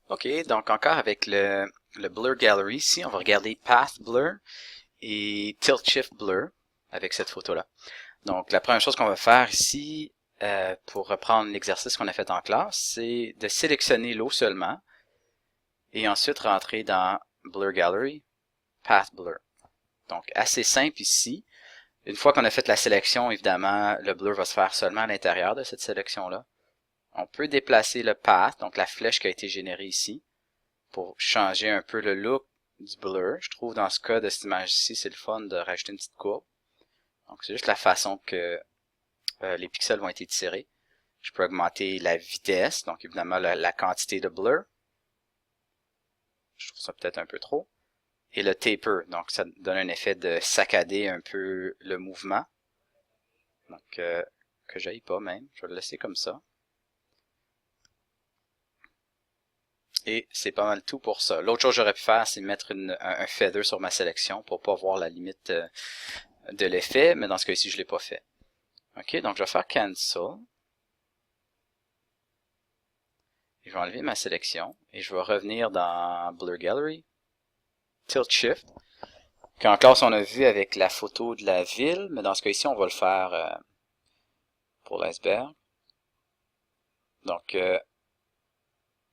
Ok, donc encore avec le Blur Gallery ici, on va regarder Path Blur et Tilt Shift Blur avec cette photo-là. Donc la première chose qu'on va faire ici, pour reprendre l'exercice qu'on a fait en classe, c'est de sélectionner l'eau seulement et ensuite rentrer dans Blur Gallery, Path Blur. Donc assez simple ici. Une fois qu'on a fait la sélection, évidemment, le blur va se faire seulement à l'intérieur de cette sélection-là. On peut déplacer le path, donc la flèche qui a été générée ici, pour changer un peu le look du blur. Je trouve dans ce cas de cette image-ci, c'est le fun de rajouter une petite courbe. Donc c'est juste la façon que les pixels vont être tirés. Je peux augmenter la vitesse, donc évidemment la quantité de blur. Je trouve ça peut-être un peu trop. Et le taper, donc ça donne un effet de saccader un peu le mouvement. Donc que j'aille pas même, je vais le laisser comme ça. Et c'est pas mal tout pour ça. L'autre chose que j'aurais pu faire, c'est mettre un feather sur ma sélection pour pas voir la limite de l'effet, mais dans ce cas-ci, je l'ai pas fait. Ok, donc je vais faire cancel. Je vais enlever ma sélection et je vais revenir dans Blur Gallery, Tilt Shift. Qu'en classe, on a vu avec la photo de la ville, mais dans ce cas-ci, on va le faire pour l'iceberg. Donc,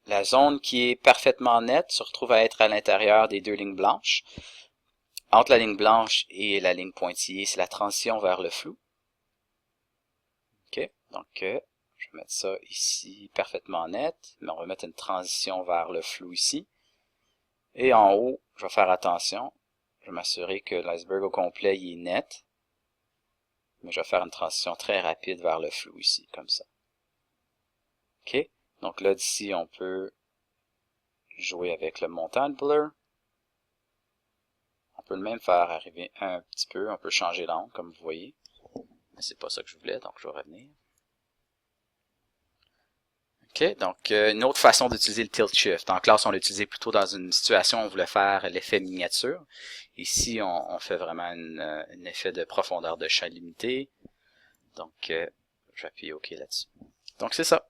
la zone qui est parfaitement nette se retrouve à être à l'intérieur des deux lignes blanches. Entre la ligne blanche et la ligne pointillée, c'est la transition vers le flou. Ok, donc je vais mettre ça ici parfaitement net, mais on va mettre une transition vers le flou ici. Et en haut, je vais faire attention. Je vais m'assurer que l'iceberg au complet il est net. Mais je vais faire une transition très rapide vers le flou ici, comme ça. Ok, donc là d'ici, on peut jouer avec le montant de blur. On peut le même faire arriver un petit peu, on peut changer l'angle, comme vous voyez. Mais c'est pas ça que je voulais, donc je vais revenir. Ok, donc une autre façon d'utiliser le tilt shift. En classe, on l'a utilisé plutôt dans une situation où on voulait faire l'effet miniature. Ici, on fait vraiment un effet de profondeur de champ limité. Donc, j'appuie OK là-dessus. Donc, c'est ça.